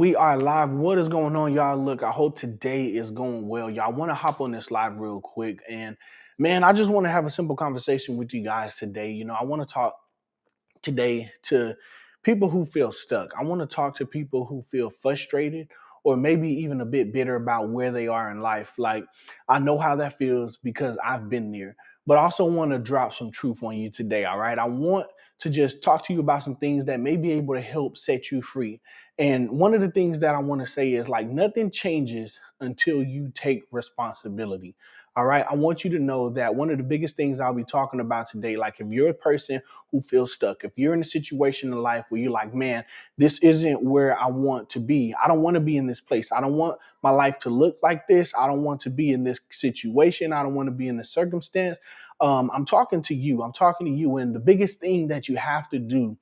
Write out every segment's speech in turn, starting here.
We are live. What is going on, y'all? Look, I hope today is going well. Y'all want to hop on this live real quick. And man, I just want to have a simple conversation with you guys today. I want to talk today to people who feel stuck. I want to talk to people who feel frustrated or maybe even a bit bitter about where they are in life. Like, I know how that feels because I've been there, but I also want to drop some truth on you today. All right. I want to just talk to you about some things that may be able to help set you free. And one of the things that I want to say is like, nothing changes until you take responsibility. All right. I want you to know that one of the biggest things I'll be talking about today, like if you're a person who feel stuck. If you're in a situation in life where you're like, man, this isn't where I want to be. I don't want to be in this place. I don't want my life to look like this. I don't want to be in this situation. I don't want to be in this circumstance. I'm talking to you. I'm talking to you. And the biggest thing that you have to do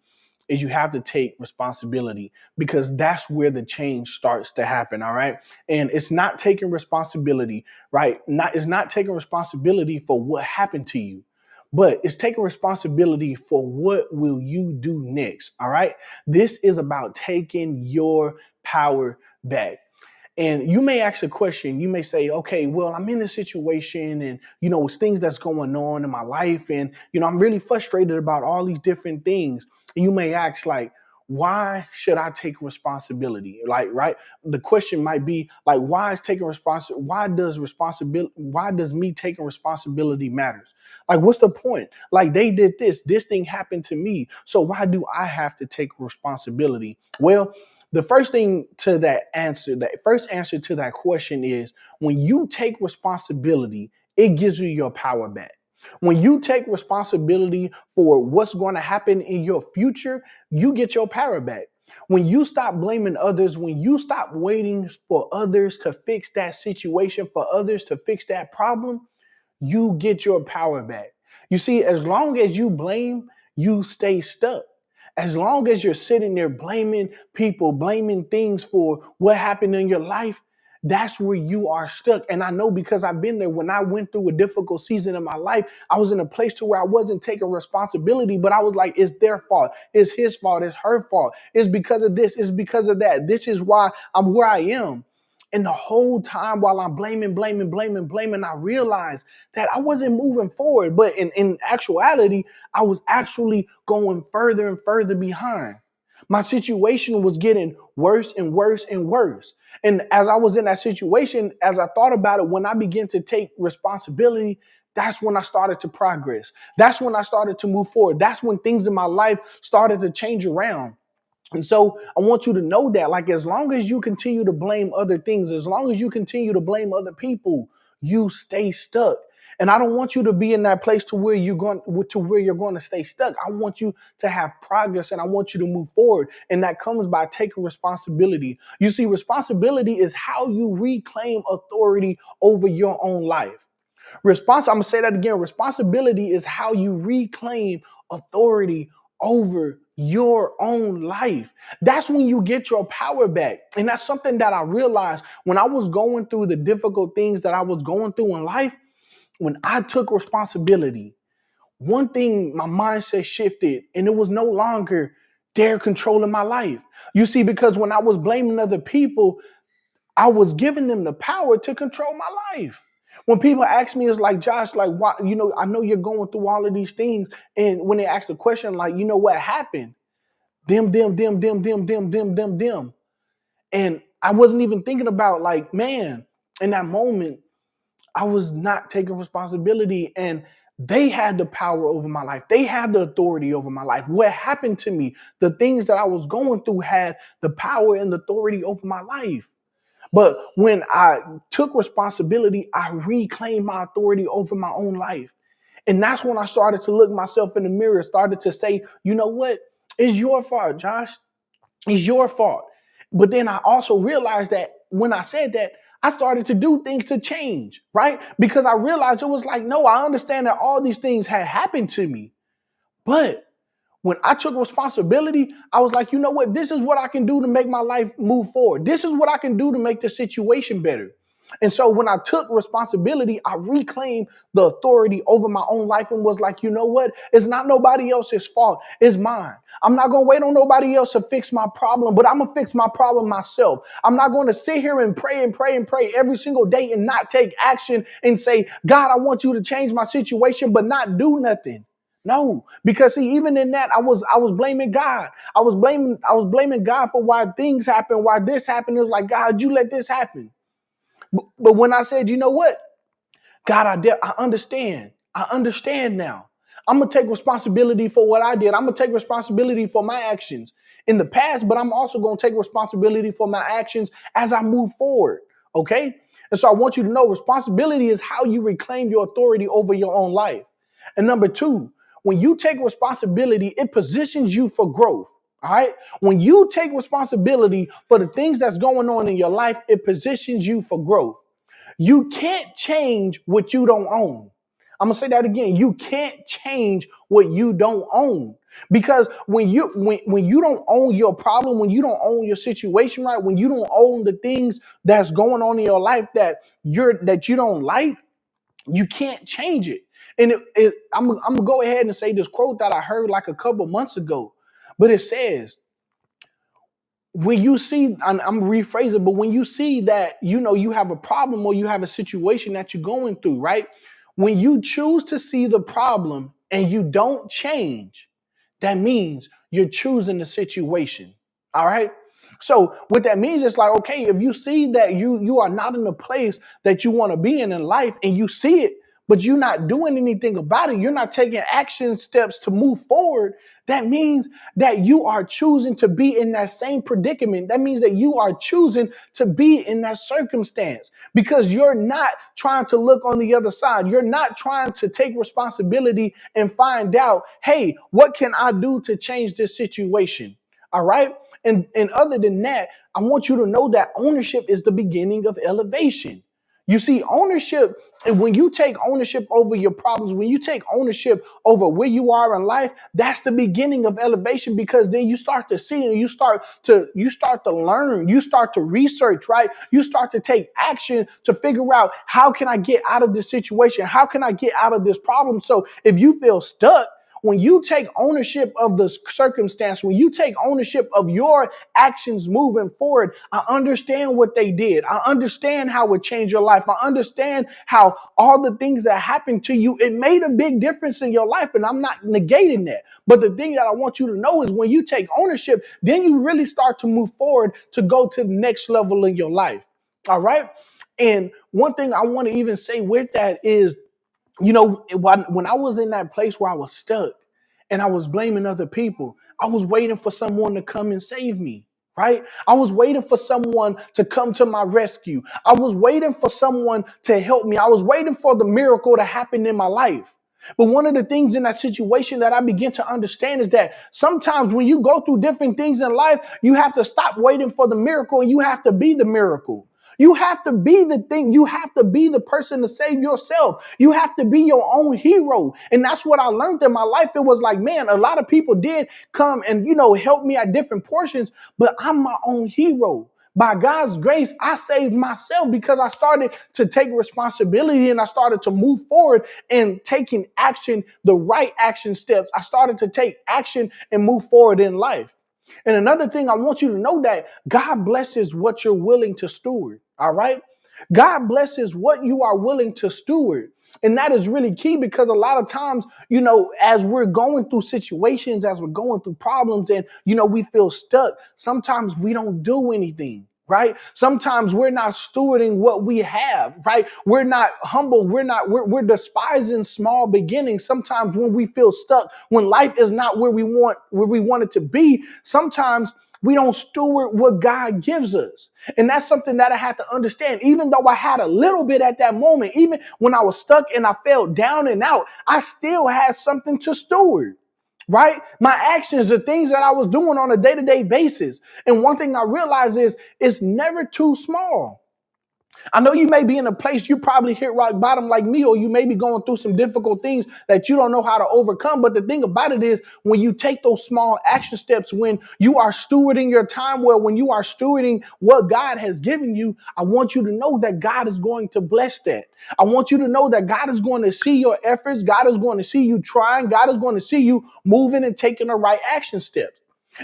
is you have to take responsibility because that's where the change starts to happen. All right. And it's not taking responsibility, right? It's not taking responsibility for what happened to you, but it's taking responsibility for what will you do next. All right. This is about taking your power back. And you may ask a question. You may say, okay, well, I'm in this situation and, it's things that's going on in my life. And, I'm really frustrated about all these different things. And you may ask, like, why should I take responsibility? Like, right. The question might be like, why does me taking responsibility matters? Like, what's the point? Like, they did this thing happened to me. So why do I have to take responsibility? Well, the first answer to that question is when you take responsibility, it gives you your power back. When you take responsibility for what's going to happen in your future, you get your power back. When you stop blaming others, when you stop waiting for others to fix that situation, for others to fix that problem, you get your power back. You see, as long as you blame, you stay stuck. As long as you're sitting there blaming people, blaming things for what happened in your life, that's where you are stuck. And I know because I've been there. When I went through a difficult season in my life, I was in a place to where I wasn't taking responsibility, but I was like, it's their fault. It's his fault. It's her fault. It's because of this. It's because of that. This is why I'm where I am. And the whole time while I'm blaming, I realized that I wasn't moving forward. But in actuality, I was actually going further and further behind. My situation was getting worse and worse and worse. And as I was in that situation, as I thought about it, when I began to take responsibility, that's when I started to progress. That's when I started to move forward. That's when things in my life started to change around. And so I want you to know that, like, as long as you continue to blame other things, as long as you continue to blame other people, you stay stuck. And I don't want you to be in that place to where you're going to stay stuck. I want you to have progress and I want you to move forward. And that comes by taking responsibility. You see, responsibility is how you reclaim authority over your own life. I'm gonna say that again. Responsibility is how you reclaim authority over your own life. That's when you get your power back. And that's something that I realized when I was going through the difficult things that I was going through in life. When I took responsibility, one thing, my mindset shifted and it was no longer they're controlling my life. You see, because when I was blaming other people, I was giving them the power to control my life. When people ask me, it's like, Josh, like, why, I know you're going through all of these things. And when they ask the question, like, what happened? Them. And I wasn't even thinking about, like, man, in that moment, I was not taking responsibility and they had the power over my life. They had the authority over my life. What happened to me, the things that I was going through had the power and authority over my life. But when I took responsibility, I reclaimed my authority over my own life. And that's when I started to look myself in the mirror, started to say, you know what? It's your fault, Josh. It's your fault. But then I also realized that when I said that, I started to do things to change, right? Because I realized it was like, no, I understand that all these things had happened to me. But when I took responsibility, I was like, you know what? This is what I can do to make my life move forward. This is what I can do to make the situation better. And so when I took responsibility, I reclaimed the authority over my own life and was like, you know what? It's not nobody else's fault. It's mine. I'm not going to wait on nobody else to fix my problem, but I'm going to fix my problem myself. I'm not going to sit here and pray and pray and pray every single day and not take action and say, God, I want you to change my situation, but not do nothing. No, because see, even in that, I was blaming God. I was blaming God for why things happen, why this happened. It was like, God, you let this happen. But when I said, you know what, God, I understand. I understand now. I'm gonna take responsibility for what I did. I'm gonna take responsibility for my actions in the past, but I'm also gonna take responsibility for my actions as I move forward. Okay. And so I want you to know responsibility is how you reclaim your authority over your own life. And number two, when you take responsibility, it positions you for growth. All right. When you take responsibility for the things that's going on in your life, it positions you for growth. You can't change what you don't own. I'm gonna say that again. You can't change what you don't own. Because when you don't own your problem, when you don't own your situation, right? When you don't own the things that's going on in your life that you don't like, you can't change it. And I'm gonna go ahead and say this quote that I heard like a couple months ago, but it says, when you see, I'm rephrasing, but when you see that, you have a problem or you have a situation that you're going through, right? When you choose to see the problem and you don't change, that means you're choosing the situation. All right. So what that means is like, okay, if you see that you are not in the place that you want to be in life and you see it, but you're not doing anything about it, you're not taking action steps to move forward, that means that you are choosing to be in that same predicament. That means that you are choosing to be in that circumstance because you're not trying to look on the other side. You're not trying to take responsibility and find out, hey, what can I do to change this situation? All right. And other than that, I want you to know that ownership is the beginning of elevation. You see, ownership, and when you take ownership over your problems, when you take ownership over where you are in life, that's the beginning of elevation because then you start to see and you start to learn, you start to research, right? You start to take action to figure out how can I get out of this situation? How can I get out of this problem? So if you feel stuck, when you take ownership of the circumstance, when you take ownership of your actions moving forward, I understand what they did. I understand how it changed your life. I understand how all the things that happened to you, it made a big difference in your life. And I'm not negating that. But the thing that I want you to know is when you take ownership, then you really start to move forward to go to the next level in your life. All right. And one thing I want to even say with that is, when I was in that place where I was stuck and I was blaming other people, I was waiting for someone to come and save me, right? I was waiting for someone to come to my rescue. I was waiting for someone to help me. I was waiting for the miracle to happen in my life. But one of the things in that situation that I begin to understand is that sometimes when you go through different things in life, you have to stop waiting for the miracle and you have to be the miracle. You have to be the thing. You have to be the person to save yourself. You have to be your own hero. And that's what I learned in my life. It was like, man, a lot of people did come and, help me at different portions, but I'm my own hero. By God's grace, I saved myself because I started to take responsibility and I started to move forward and taking action, the right action steps. I started to take action and move forward in life. And another thing, I want you to know that God blesses what you're willing to steward. All right. God blesses what you are willing to steward. And that is really key because a lot of times, as we're going through situations, as we're going through problems and, we feel stuck, sometimes we don't do anything. Right? Sometimes we're not stewarding what we have, right? We're not humble. We're despising small beginnings. Sometimes when we feel stuck, when life is not where we want it to be, sometimes we don't steward what God gives us. And that's something that I had to understand. Even though I had a little bit at that moment, even when I was stuck and I felt down and out, I still had something to steward. Right? My actions, the things that I was doing on a day-to-day basis. And one thing I realized is it's never too small. I know you may be in a place you probably hit rock bottom like me, or you may be going through some difficult things that you don't know how to overcome. But the thing about it is, when you take those small action steps, when you are stewarding your time well, when you are stewarding what God has given you, I want you to know that God is going to bless that. I want you to know that God is going to see your efforts. God is going to see you trying. God is going to see you moving and taking the right action steps.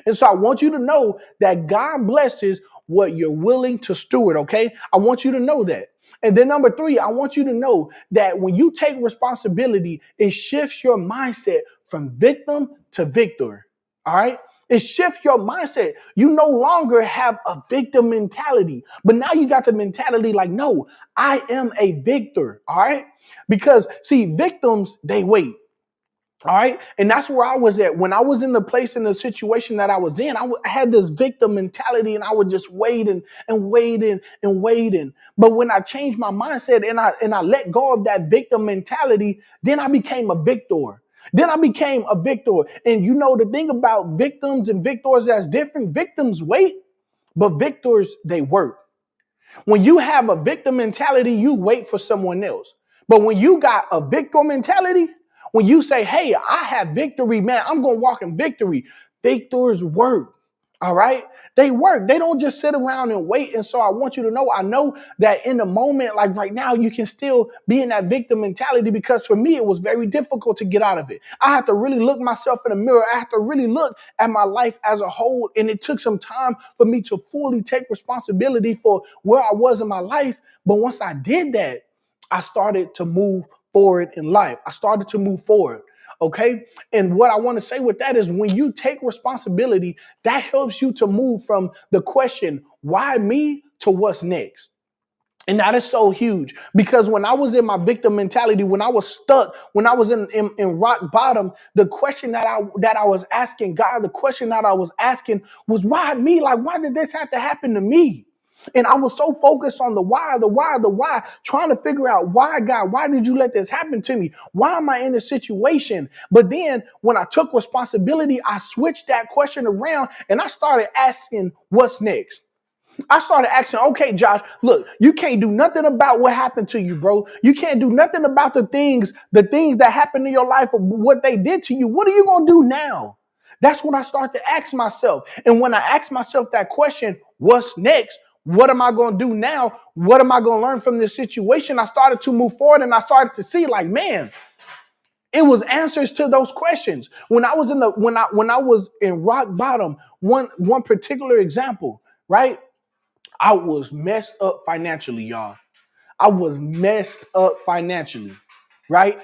And so I want you to know that God blesses what you're willing to steward, okay? I want you to know that. And then number three, I want you to know that when you take responsibility, it shifts your mindset from victim to victor, all right? It shifts your mindset. You no longer have a victim mentality, but now you got the mentality like, no, I am a victor, all right? Because see, victims, they wait. All right. And that's where I was at. When I was in the place in the situation that I was in, I had this victim mentality and I would just waiting and waiting and waiting. But when I changed my mindset and I let go of that victim mentality, then I became a victor. Then I became a victor. And you know, the thing about victims and victors that's different, victims wait, but victors, they work. When you have a victim mentality, you wait for someone else. But when you got a victor mentality, when you say, hey, I have victory, man, I'm going to walk in victory. Victors work. All right. They work. They don't just sit around and wait. And so I want you to know, I know that in the moment, like right now, you can still be in that victim mentality, because for me, it was very difficult to get out of it. I had to really look myself in the mirror. I had to really look at my life as a whole. And it took some time for me to fully take responsibility for where I was in my life. But once I did that, I started to move forward in life. I started to move forward. Okay. And what I want to say with that is, when you take responsibility, that helps you to move from the question, why me, to what's next. And that is so huge, because when I was in my victim mentality, when I was stuck, when I was in rock bottom, the question that I was asking God, the question that I was asking was, why me? Like, why did this have to happen to me? And I was so focused on the why, the why, trying to figure out, why, God, why did you let this happen to me? Why am I in this situation? But then when I took responsibility, I switched that question around and I started asking, what's next? I started asking, okay, Josh, look, you can't do nothing about what happened to you, bro. You can't do nothing about the things that happened in your life, or what they did to you. What are you going to do now? That's when I start to ask myself. And when I ask myself that question, what's next? What am I going to do now? What am I going to learn from this situation? I started to move forward and I started to see, like, man, it was answers to those questions. When I was in rock bottom, one particular example, right? I was messed up financially, y'all. I was messed up financially, right?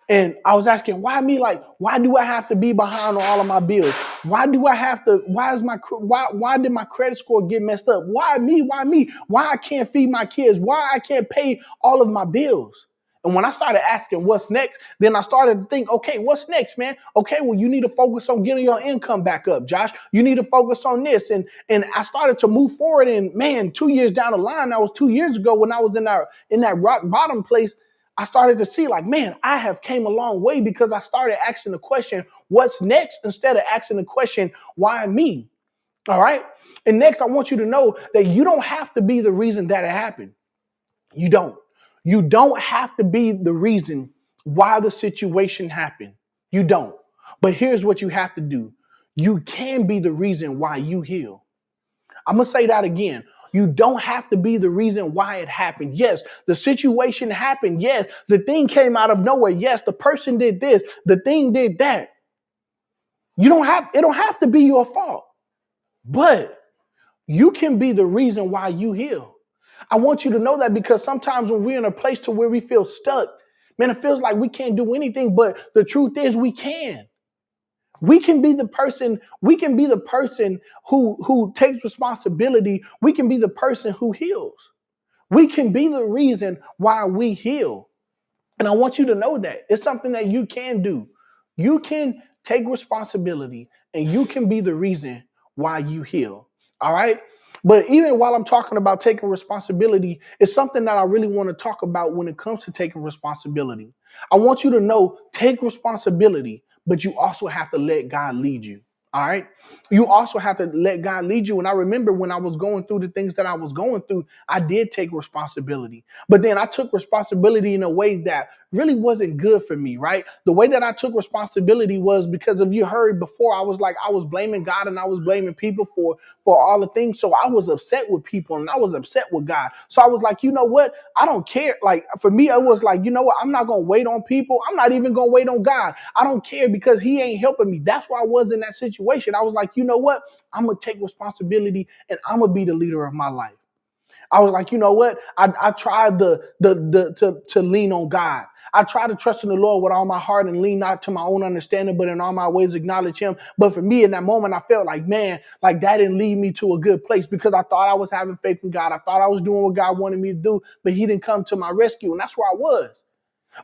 And I was asking, why me? Like, why do I have to be behind on all of my bills? Why do I have to? Why did my credit score get messed up? Why me? Why me? Why I can't feed my kids? Why I can't pay all of my bills? And when I started asking what's next, then I started to think, okay, what's next, man? Okay, well, you need to focus on getting your income back up, Josh. You need to focus on this. And I started to move forward. And man, 2 years down the line, that was 2 years ago, when I was in that rock bottom place, I started to see, like, man, I have came a long way, because I started asking the question, what's next? Instead of asking the question, why me? All right. And next, I want you to know that you don't have to be the reason that it happened. You don't. You don't have to be the reason why the situation happened. You don't. But here's what you have to do. You can be the reason why you heal. I'm going to say that again. You don't have to be the reason why it happened. Yes, the situation happened. Yes, the thing came out of nowhere. Yes, the person did this. The thing did that. It don't have to be your fault. But you can be the reason why you heal. I want you to know that, because sometimes when we're in a place to where we feel stuck, man, it feels like we can't do anything. But the truth is, we can. We can be the person who takes responsibility. We can be the person who heals. We can be the reason why we heal. And I want you to know that it's something that you can do. You can take responsibility and you can be the reason why you heal. All right. But even while I'm talking about taking responsibility, it's something that I really want to talk about when it comes to taking responsibility. I want you to know, take responsibility, but you also have to let God lead you. All right. You also have to let God lead you. And I remember when I was going through the things that I was going through, I did take responsibility. But then I took responsibility in a way that really wasn't good for me, right? The way that I took responsibility was because if you heard before, I was like, I was blaming God and I was blaming people for all the things. So I was upset with people and I was upset with God. So I was like, you know what? I don't care. Like for me, it was like, you know what? I'm not going to wait on people. I'm not even going to wait on God. I don't care because he ain't helping me. That's why I was in that situation. I was like, you know what? I'm going to take responsibility and I'm going to be the leader of my life. I was like, you know what? I tried to lean on God. I try to trust in the Lord with all my heart and lean not to my own understanding, but in all my ways acknowledge him. But for me in that moment, I felt like, man, like that didn't lead me to a good place because I thought I was having faith in God. I thought I was doing what God wanted me to do, but he didn't come to my rescue. And that's where I was.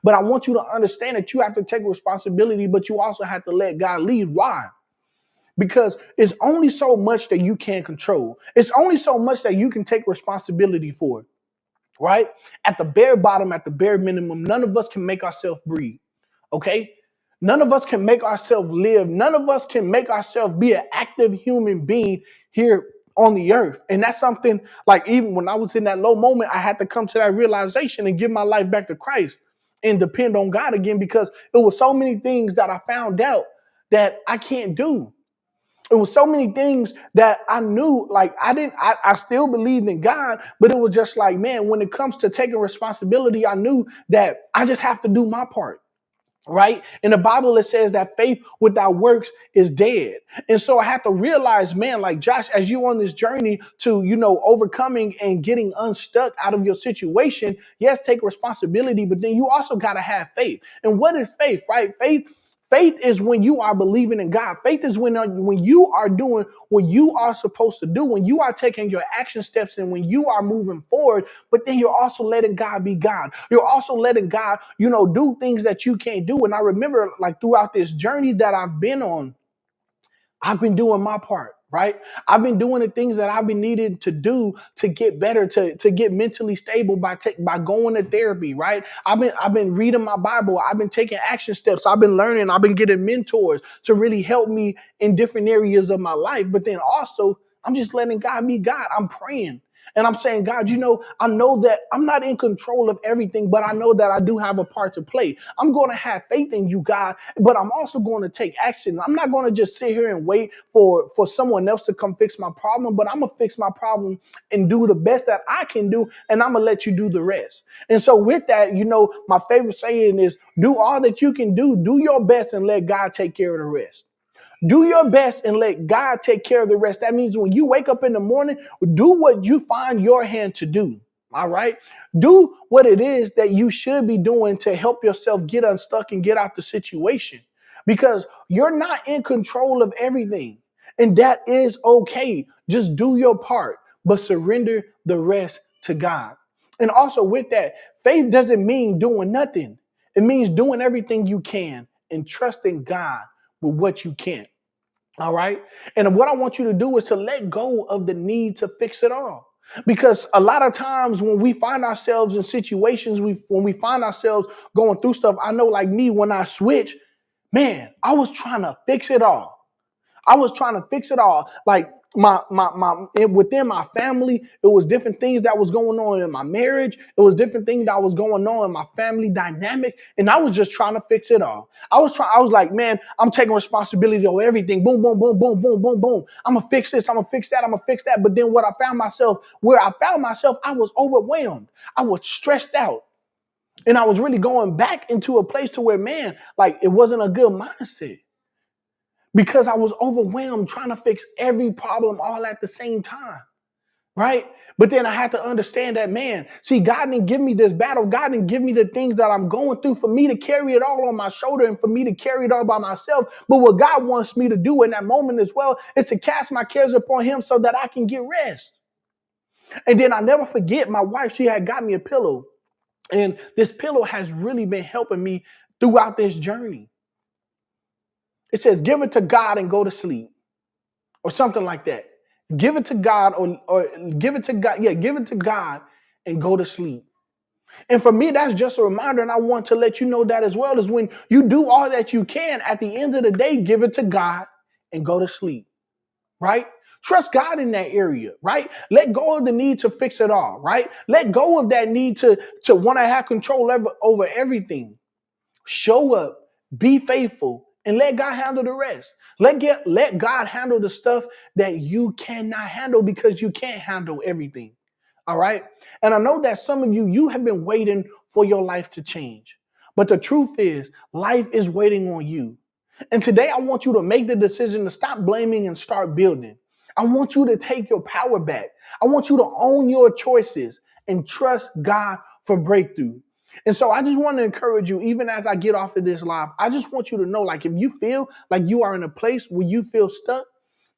But I want you to understand that you have to take responsibility, but you also have to let God lead. Why? Because it's only so much that you can control. It's only so much that you can take responsibility for, right? At the bare bottom, at the bare minimum, none of us can make ourselves breathe, okay? None of us can make ourselves live. None of us can make ourselves be an active human being here on the earth. And that's something like even when I was in that low moment, I had to come to that realization and give my life back to Christ and depend on God again because it was so many things that I found out that I can't do. It was so many things that I knew, like I still believed in God, but it was just like, man, when it comes to taking responsibility, I knew that I just have to do my part. Right? In the Bible, it says that faith without works is dead. And so I had to realize, man, like Josh, as you on this journey to, overcoming and getting unstuck out of your situation, yes, take responsibility, but then you also got to have faith. And what is faith, right? Faith is when you are believing in God. Faith is when you are doing what you are supposed to do, when you are taking your action steps and when you are moving forward, but then you're also letting God be God. You're also letting God, do things that you can't do. And I remember like throughout this journey that I've been on, I've been doing my part, right? I've been doing the things that I've been needing to do to get better, to get mentally stable by going to therapy, right? I've been reading my Bible, I've been taking action steps, I've been learning, I've been getting mentors to really help me in different areas of my life. But then also, I'm just letting God be God. I'm praying. And I'm saying, God, I know that I'm not in control of everything, but I know that I do have a part to play. I'm going to have faith in you, God, but I'm also going to take action. I'm not going to just sit here and wait for someone else to come fix my problem, but I'm going to fix my problem and do the best that I can do, and I'm going to let you do the rest. And so with that, my favorite saying is do all that you can do your best, and let God take care of the rest. Do your best and let God take care of the rest. That means when you wake up in the morning, do what you find your hand to do. All right. Do what it is that you should be doing to help yourself get unstuck and get out the situation because you're not in control of everything. And that is okay. Just do your part, but surrender the rest to God. And also, with that, faith doesn't mean doing nothing, it means doing everything you can and trusting God with what you can't. All right. And what I want you to do is to let go of the need to fix it all. Because a lot of times when we find ourselves in situations, when we find ourselves going through stuff, I know like me, when I switch, man, I was trying to fix it all. I was trying to fix it all. Like within my family, it was different things that was going on in my marriage. It was different things that was going on in my family dynamic. And I was just trying to fix it all. I was like, man, I'm taking responsibility over everything. Boom, boom, boom, boom, boom, boom, boom. I'm gonna fix this. I'm gonna fix that. I'm gonna fix that. But then where I found myself, I was overwhelmed. I was stressed out. And I was really going back into a place to where, man, like it wasn't a good mindset because I was overwhelmed trying to fix every problem all at the same time, right? But then I had to understand that, man, see, God didn't give me this battle. God didn't give me the things that I'm going through for me to carry it all on my shoulder and for me to carry it all by myself. But what God wants me to do in that moment as well is to cast my cares upon him so that I can get rest. And then I never forget my wife, she had got me a pillow. And this pillow has really been helping me throughout this journey. It says, give it to God and go to sleep, or something like that. Give it to God or give it to God. Yeah, give it to God and go to sleep. And for me, that's just a reminder. And I want to let you know that as well, is when you do all that you can, at the end of the day, give it to God and go to sleep, right? Trust God in that area, right? Let go of the need to fix it all, right? Let go of that need to want to have control over everything. Show up, be faithful, and let God handle the rest. Let God handle the stuff that you cannot handle because you can't handle everything. All right. And I know that some of you have been waiting for your life to change. But the truth is, life is waiting on you. And today I want you to make the decision to stop blaming and start building. I want you to take your power back. I want you to own your choices and trust God for breakthrough. And so I just want to encourage you, even as I get off of this live, I just want you to know, like, if you feel like you are in a place where you feel stuck,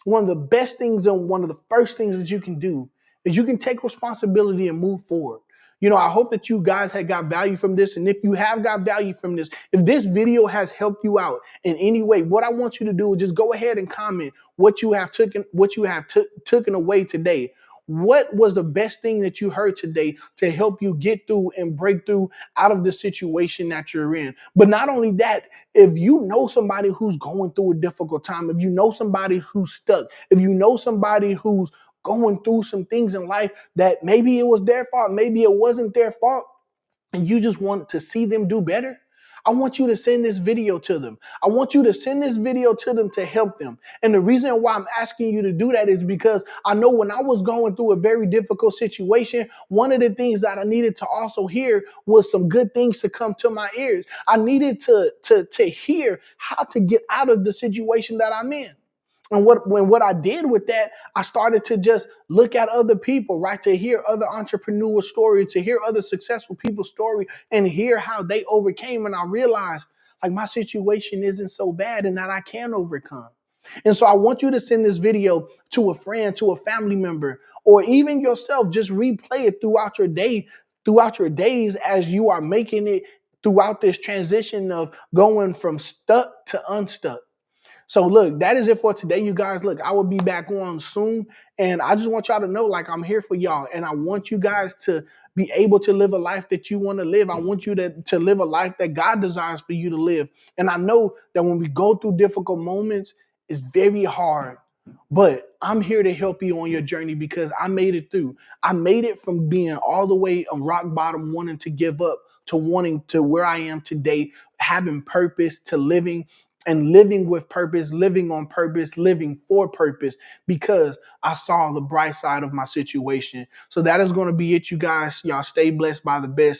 one of the best things and one of the first things that you can do is you can take responsibility and move forward. I hope that you guys have got value from this. And if you have got value from this, if this video has helped you out in any way, what I want you to do is just go ahead and comment what you have taken away today. What was the best thing that you heard today to help you get through and break through out of the situation that you're in? But not only that, if you know somebody who's going through a difficult time, if you know somebody who's stuck, if you know somebody who's going through some things in life that maybe it was their fault, maybe it wasn't their fault, and you just want to see them do better, I want you to send this video to them. I want you to send this video to them to help them. And the reason why I'm asking you to do that is because I know when I was going through a very difficult situation, one of the things that I needed to also hear was some good things to come to my ears. I needed to hear how to get out of the situation that I'm in. And what I did with that, I started to just look at other people, right? To hear other entrepreneur stories, to hear other successful people's story, and hear how they overcame. And I realized, like, my situation isn't so bad, and that I can overcome. And so I want you to send this video to a friend, to a family member, or even yourself. Just replay it throughout your day, throughout your days, as you are making it throughout this transition of going from stuck to unstuck. So look, that is it for today, you guys. Look, I will be back on soon. And I just want y'all to know, like, I'm here for y'all. And I want you guys to be able to live a life that you want to live. I want you to live a life that God desires for you to live. And I know that when we go through difficult moments, it's very hard. But I'm here to help you on your journey because I made it through. I made it from being all the way on rock bottom, wanting to give up, to wanting to where I am today, having purpose, to living and living with purpose, living on purpose, living for purpose, because I saw the bright side of my situation. So that is going to be it, you guys. Y'all stay blessed by the best.